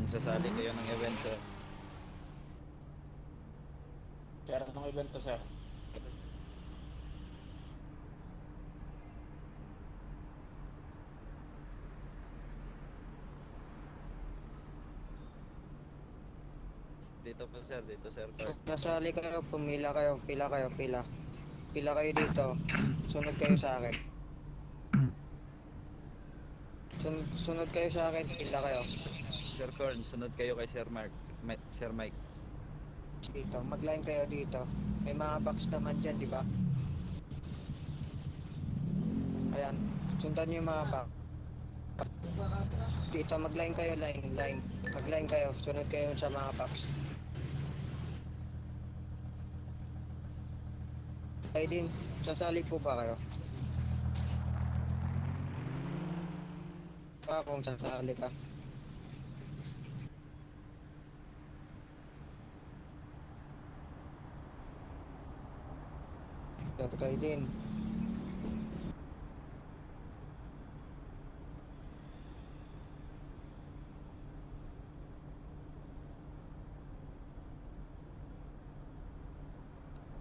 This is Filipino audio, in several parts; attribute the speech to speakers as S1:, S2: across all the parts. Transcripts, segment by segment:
S1: Sasali kayo ng event, sir.
S2: Sir, anong event to, sir?
S1: Dito po, sir. Dito, sir. Card.
S3: Nasali kayo, pumila kayo, pila kayo, pila. Pila kayo dito. Sunod kayo sa akin. Sunod kayo sa akin, pila kayo.
S1: Sir Corn, sunod kayo kay Sir Mark. Sir Mike.
S3: Dito, mag-line kayo dito. May mga box naman dyan, di ba? Ayan, sundan nyo yung mga box. Dito, mag-line kayo, line. Mag-line kayo, sunod kayo sa mga box. Kayo din, sasali po ba kayo? Kung sasali ka. Kayo din.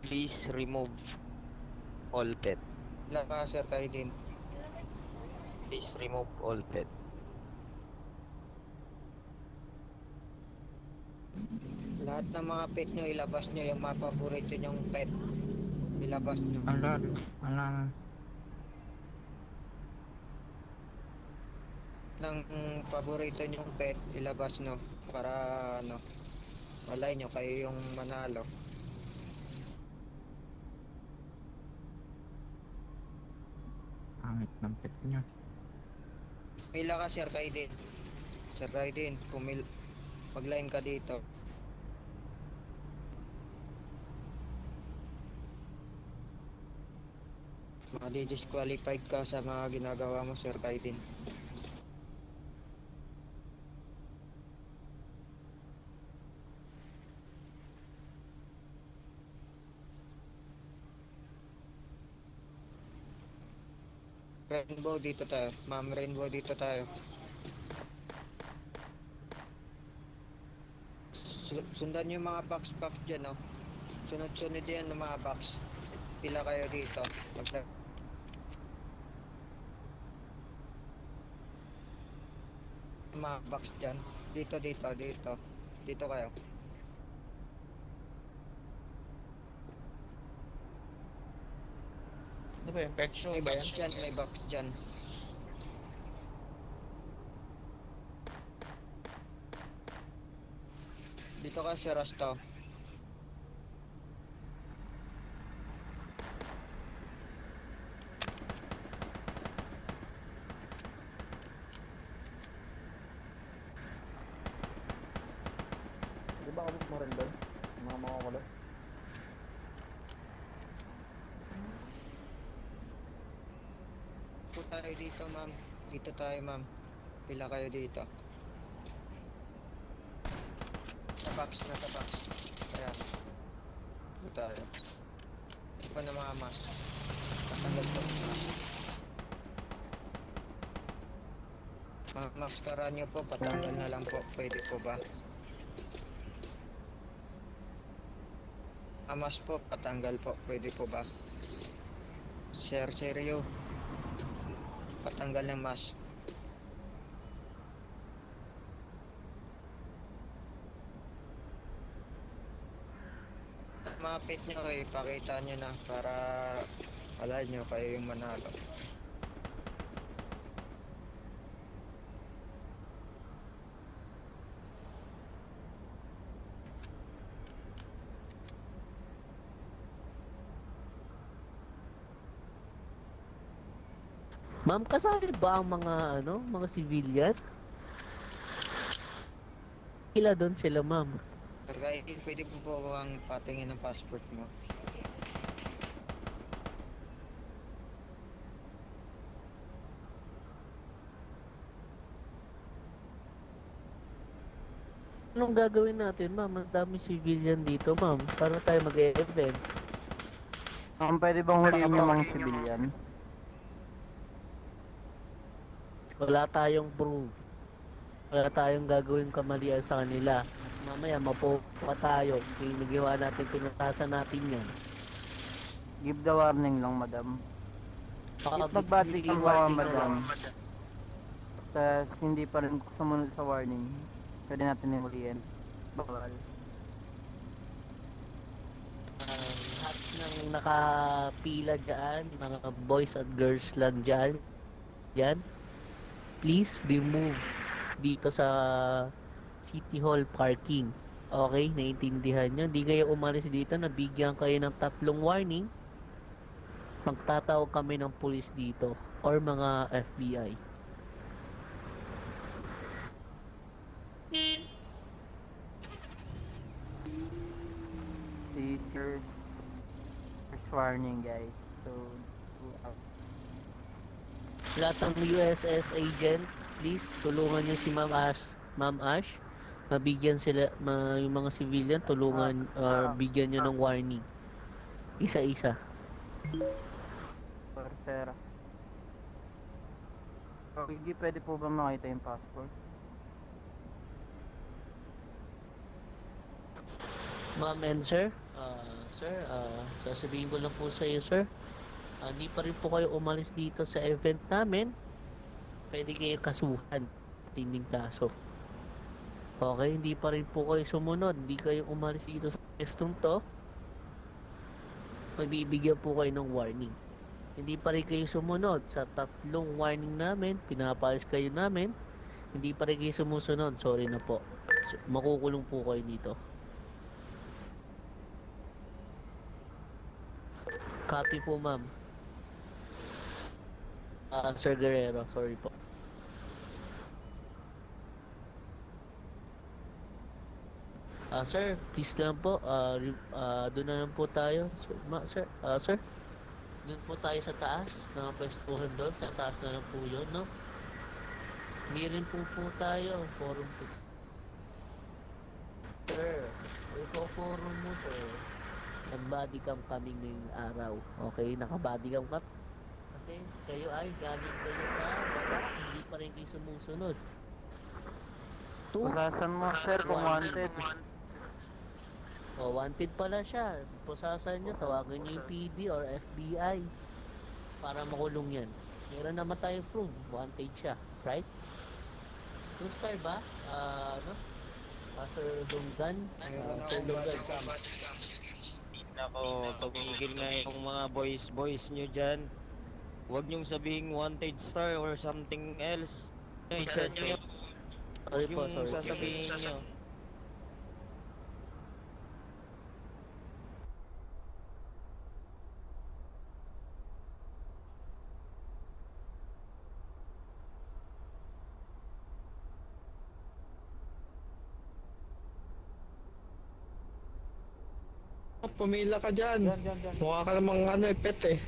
S4: Please remove all pet.
S3: Wala ka, sir, kayo din.
S4: Please remove all pet.
S3: Lahat ng mga pet nyo, ilabas nyo yung mga paborito nyong pet. Ilabas nyo.
S5: Alam.
S3: Ng paborito nyong pet, ilabas nyo. Para, ano, malay nyo, kayo yung manalo.
S5: Pangit ng pet niya.
S3: Pila ka, Sir Kaidin. Sir Kaidin, mag-line ka dito. Madi-disqualified ka sa mga ginagawa mo, Sir Kaidin. Rainbow, dito tayo. Ma'am Rainbow, dito tayo. Sundan yung mga box dyan, no? Sunod-sunod yan ng mga box. Pila kayo dito. Mga box dyan. Dito. Dito kayo.
S2: Ano ba yun? Pet show
S3: May
S2: ba
S3: box
S2: yan?
S3: dyan, may box dyan. Dito ka, Sir Rasto.
S2: Di ba kabot mo rin doon? Mga makukulot?
S3: Dito tayo dito, ma'am. Dito tayo, ma'am. Pila kayo dito. Sa box. Kaya. Dito tayo. Ito pa na mga mask. Patanggal po ng mask. Mga maskara nyo po, patanggal na lang po. Pwede po ba? Mask po, patanggal po. Pwede po ba? Seryo. Patanggal ng mask. Mga pet nyo kayo, ipakita nyo na para alay nyo kayo yung manalo.
S4: Ma'am, kasali ba ang mga civilian? Ila doon sila, ma'am.
S3: Kaya pwede po ang patingin ng passport mo.
S4: Anong gagawin natin, ma'am? Ang dami civilian dito, ma'am. Para tayo mag-event.
S5: Pwede bang huliin yung mga civilian?
S4: Wala tayong proof. Wala tayong gagawin kamalian sa kanila. At mamaya mapupa tayo. Yung nagawa natin, pinutasan natin yan.
S5: Give the warning lang, madam. If
S4: bigay
S5: nag-bad trip ka
S4: warning na
S5: madam,
S4: lang.
S5: tapos hindi pa rin sumunod sa warning, pwede natin imulihin. Bawal.
S4: Lahat ng nakapila dyan, mga boys at girls lang dyan, please remove dito sa City Hall parking. Okay, naiintindihan nyo. Hindi kayo umalis dito, nabigyan kayo ng 3 warning. Magtatawag kami ng pulis dito or mga FBI.
S5: This is your first warning, guys. So,
S4: Lahat ng USS agent, please tulungan nyo si Ma'am Ash. Mabigyan sila, yung mga civilian, tulungan or bigyan nyo ng warning. Isa-isa.
S5: for sir. Hindi pwede po ba makita yung passport?
S4: Ma'am and sir, sasabihin ko lang po sa iyo, sir. Hindi pa rin po kayo umalis dito sa event namin. Pwede kayo kasuhan. Tinding kaso. Okay, hindi pa rin po kayo sumunod. Hindi kayo umalis dito sa pestong to. Magbibigyan po kayo ng warning. Hindi pa rin kayo sumunod sa 3 warning namin. Pinapalis kayo namin. Hindi pa rin kayo sumusunod. Sorry na po. Makukulong po kayo dito. Copy po, ma'am. Sir Guerrero, sorry po. Sir, please lang po. Doon na lang po tayo. Sir, doon po tayo sa taas. Nakapwestuhan doon. Sa taas na lang po yun, no? Hindi rin po tayo. Forum po. Sir, ikaw forum mo, sir. Nag-body cam kami ngayong araw. Okay, naka-body cam ka. Kasi kayo ay galing kayo sa baba, hindi pa rin kayo sumusunod.
S5: Pusasan mo, sir, kung wanted.
S4: Wanted pala siya. Pusasan nyo, tawagan nyo yung PD or FBI para makulong yan. Meron naman tayong proof, wanted siya, right? Yung star ba? Sir Donggan?
S3: Meron
S4: Sir
S3: akong
S4: Donggan.
S3: body cam.
S6: Nako, tumigil nga yung mga boys nyo dyan. Huwag nyong sabihing wanted star or something else. Isa nyo
S4: Sorry po,
S6: yung
S4: sorry.
S6: sasabihin nyo.
S7: Pumila ka dyan.
S2: Dyan.
S7: Mukha ka namang pet eh.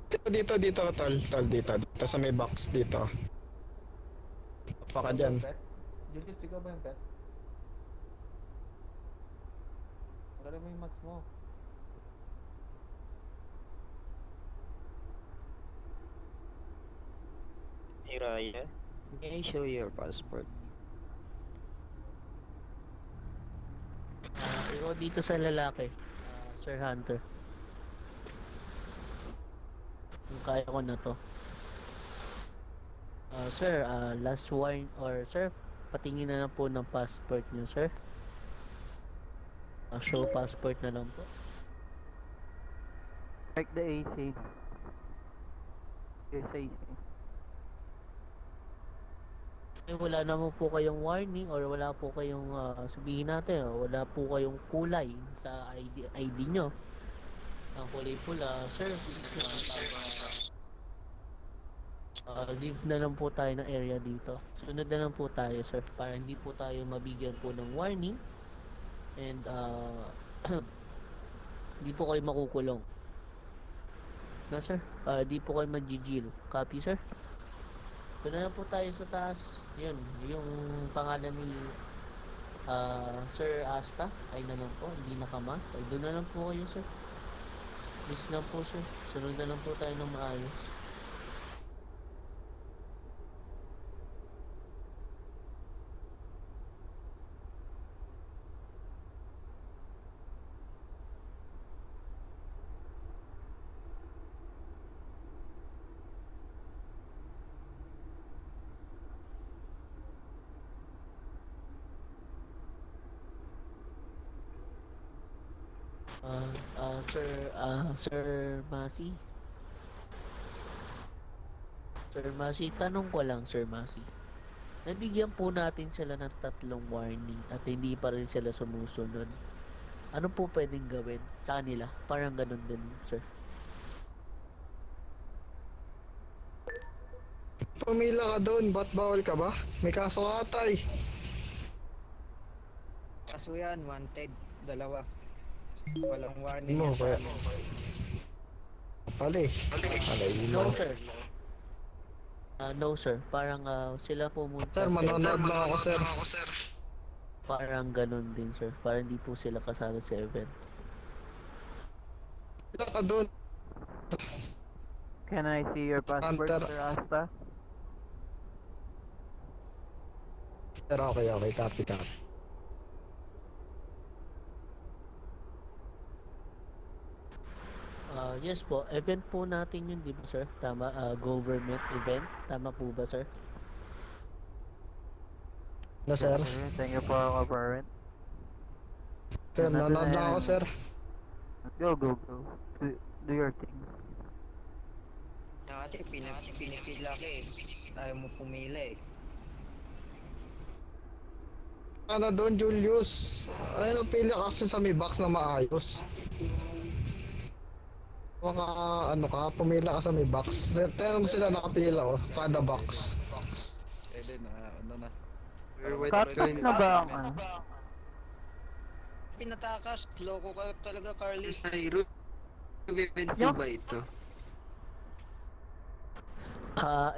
S7: Dito, tol, dito sa may box dito. Pa ka dyan.
S2: Julius, ikaw ba yung pet? Wala mo yung mask mo.
S6: Hey Raya, may I show your passport?
S4: Ikaw dito sa lalaki, Sir Hunter. Kung kaya ko na to. Sir, last warning or sir, patingin na lang po ng passport niyo, sir. Show passport na lang po.
S5: Check the AC. SAC.
S4: Wala naman po kayong warning or wala po kayong sabihin natin, wala po kayong kulay sa ID nyo. Ang kulay pula, sir, please na leave na lang po tayo ng area dito. Sunod na lang po tayo, sir, para hindi po tayo mabigyan po ng warning and hindi po kayo makukulong. Na, sir, hindi po kayo mag-jail. Copy, sir? Doon na lang po tayo sa taas. Yun, yung pangalan ni Sir Asta ay na lang po, hindi nakamas. Ay doon na lang po kayo, sir. Please lang po, sir. Sunod na lang po tayo ng maayos. Sir Masi. Sir Masi, tanong ko lang, Sir Masi. Nabigyan po natin sila ng 3 warning at hindi pa rin sila sumusunod. Ano po pwedeng gawin sa kanila? Parang ganun din, sir.
S7: Pumila ka doon, ba't bawal ka ba? May kaso ka ata eh.
S3: Kaso yan, wanted. 2. Walang warning
S7: Ano,
S3: yan sa
S7: kaya?
S3: amin.
S7: Pali. Alay
S4: No,
S7: mo.
S4: sir. No, sir. Parang sila pumunta.
S7: Sir, manonood lang ako, sir.
S4: Parang ganun din, sir. Parang hindi po sila kasali sa event.
S7: Pumila ka doon.
S5: Can I see your passport,
S7: Hunter.
S5: Sir Asta?
S7: Sir, okay, copy.
S4: Yes po. Event po natin yun, di ba, sir? Tama. Government event. Tama po ba, sir?
S7: No, sir.
S5: Okay, thank you for cooperate.
S7: Sir, nanonood lang ako, sir.
S5: Go. Do your thing.
S3: Dati, pinipila ka eh. Ayaw mo pumila eh.
S7: Ano doon, Julius? Ano, pili kasi sa may box na maayos. Mga ano ka, pumila ka sa may box. Tingnan mo sila nakapila oh, kada box.
S1: Pwede na, ano na.
S5: Cut na ba ang ano?
S3: Pinatakas, loko ka talaga, Carly.
S8: Cyrus, event po
S5: Yung-
S8: ba ito?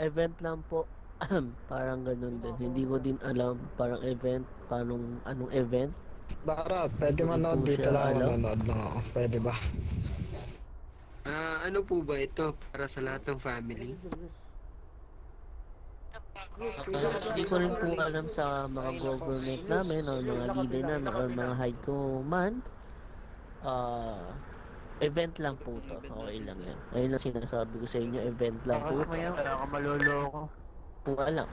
S4: Event lang po. Parang ganun din. Hindi ko din alam. Parang event. Anong event?
S7: Barat, pwede manood
S4: Hindi po
S7: dito
S4: siya
S7: lang ako,
S4: alam.
S7: manonood lang ako. Pwede ba?
S8: Ano po ba ito para sa lahat ng family?
S4: Hindi ko rin po alam sa mga government namin o mga leader namin o mga high command. Event lang po to. Okay lang yan. Ayun lang sinasabi ko sa inyo. Event lang po
S5: Bakas
S4: to.
S5: mo yan, wala ka maloloko.
S4: Po alam.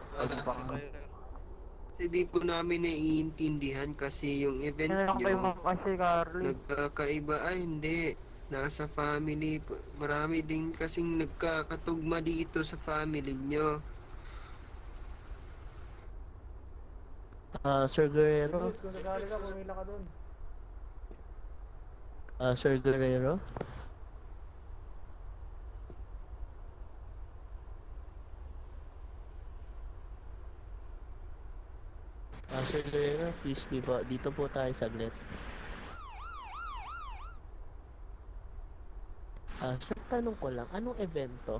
S8: Kasi di po namin naiintindihan kasi yung event
S5: Kaya lang kayo
S8: nyo
S5: kasi, Carly.
S8: nagkakaiba. Ay hindi, nasa family. Marami din kasing nagkakatugma dito sa family nyo.
S4: Sir Guerrero.
S2: Kung sakali ka, pumila ka dun.
S4: Sir Guerrero. Sir Guerrero, please be po. Dito po tayo saglit. Sir, tanong ko lang, anong event to?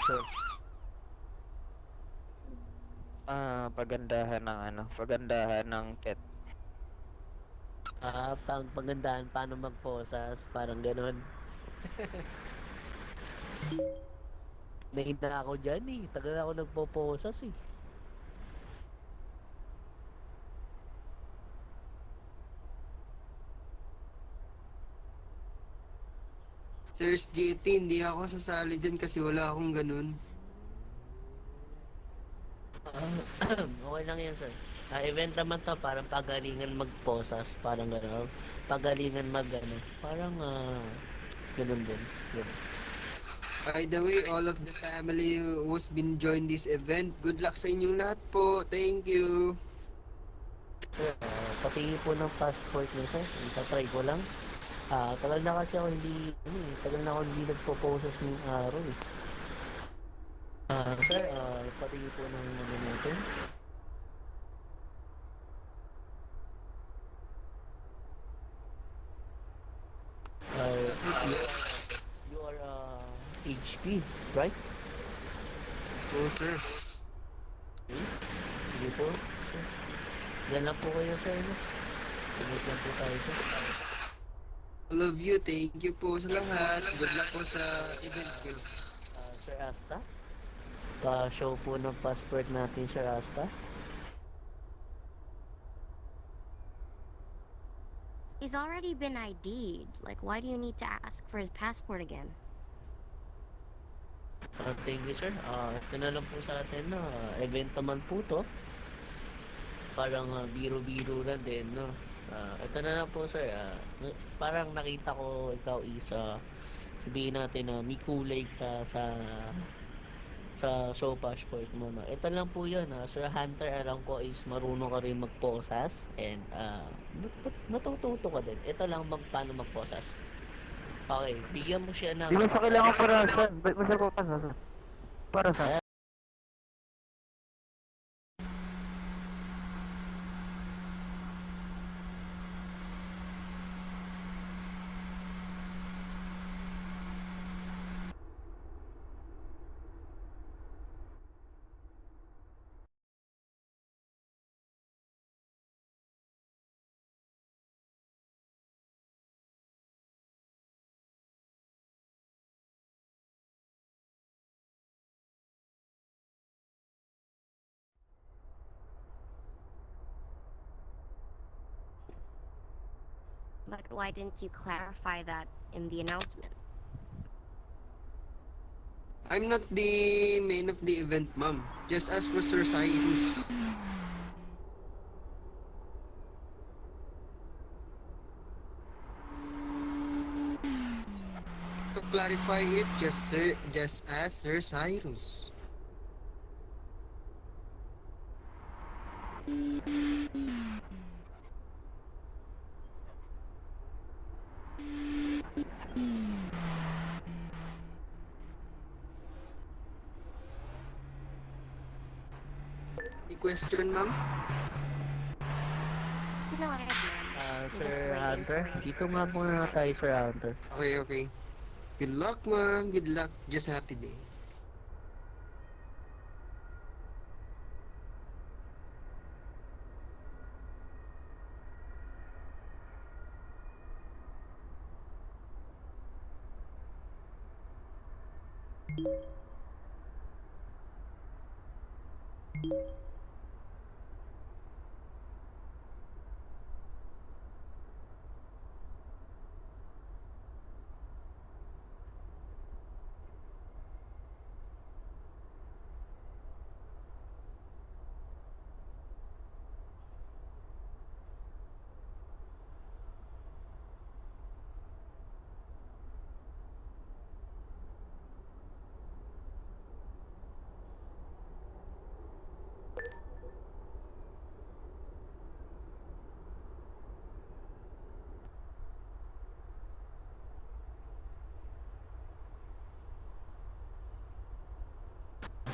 S4: Sir,
S6: Pagandahan ng pet.
S4: pagandahan, paano magposas, parang ganon. Nahina ako dyan eh, tagal ako nagpoposas eh.
S8: Sir JT, hindi ako sasali dyan kasi wala akong ganun.
S4: Okay lang yan, sir. Event naman to, parang pagalingan magposas, parang gano'n. Pagalingan parang ganun din. Yun.
S8: By the way, all of the family who's been join this event, good luck sa inyong lahat po. Thank you.
S4: Sir, patingin po ng passport niyo, sir. Itatry ko lang. Tagal na kasi ako tagal na ako hindi nagpo-posas ng araw eh. Sir, patingin po ng ano natin. You are HP, right?
S8: Yes po, sir.
S4: Okay. Sige po, sir. Yan lang po kayo, sir. Sige lang po tayo, sir.
S8: All of you, thank you po sa lahat. Good luck po sa event nyo.
S4: Sir Asta? Pa-show po ng passport natin, Sir Asta.
S9: He's already been ID'd. Like, why do you need to ask for his passport again?
S4: Thank you, sir. Ito na lang po sa atin, no? Event naman po to. Parang biro-biro lang din, no? Ito na lang po sir, parang nakita ko ikaw isa, sabihin natin na may kulay ka sa Sopa Sport mo, no? Ito lang po yun, Sir Hunter, alam ko is marunong ka rin magposas and natututo ka din. Ito lang paano magposas. Okay, bigyan mo siya ng...
S5: Di mo siya kailangan para saan? Ba't mo siya papasa? Para saan?
S9: But why didn't you clarify that in the announcement?
S8: I'm not the main of the event, ma'am. Just ask for Sir Cyrus. To clarify it, just ask Sir Cyrus. Any question, ma'am?
S9: No, I have none.
S4: Sir Hunter, dito nga muna tayo Sir Hunter.
S8: Okay, okay. Good luck, ma'am. Good luck. Just happy day.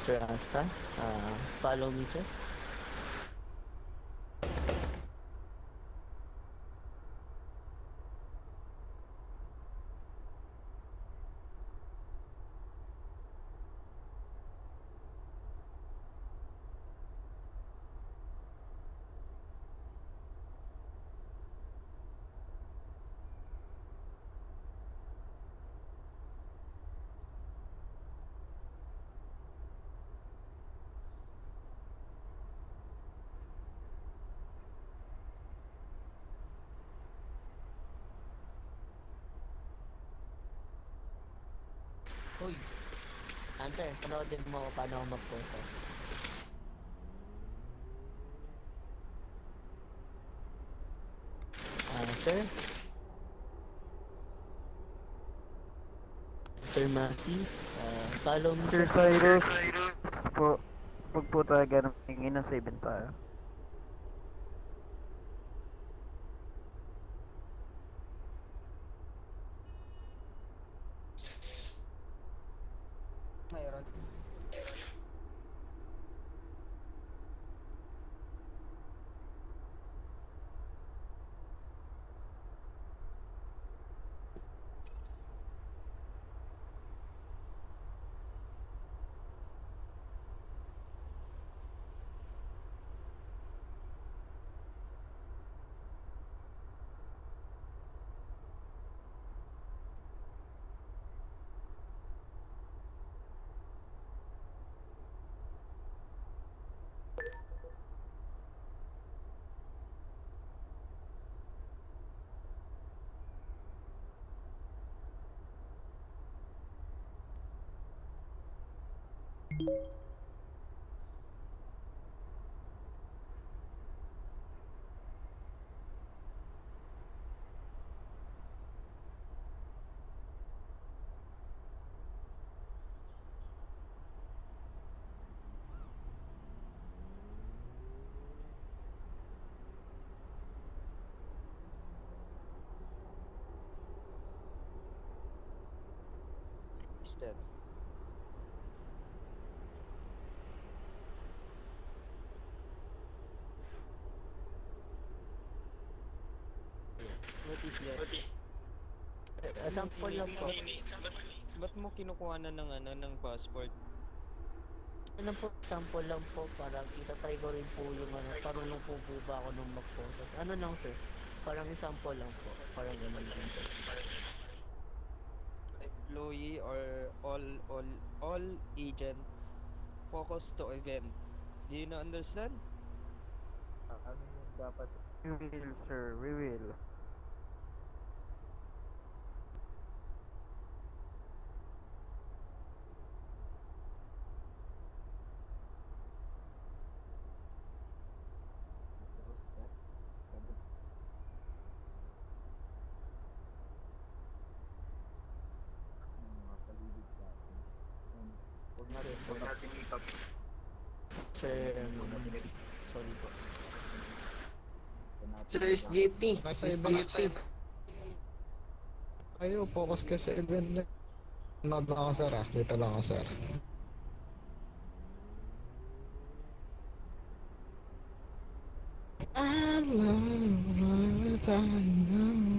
S4: Sir Asta, follow me sir. Uy, Hunter, panoodin mo ako paano ako magposas. Sir? Sir Maki, follow me
S5: Sir Cyrus, po, wag po talaga nang tingin na sa event tayo.
S3: Mayroon.
S2: sir.
S6: What is that?
S4: Sample lang po.
S6: Ba't mo kinukuha na ng ano, ng passport?
S4: Ano po, sample lang po para kita try ko rin po yung ano, parunong po ba ako nung mag-photos. Ano lang sir, parang sample lang po, parang ganun lang po.
S6: Employee or all agent focus to event. Do you understand?
S2: Ano yung dapat?
S5: We will, sir. We will.
S4: Sir, sorry po.
S8: Sir, SGT.
S7: Nasa ibang
S8: SGT.
S7: Ayo, focus ka sa event na. Nod lang ako sir ah. Dito lang ako sir. I love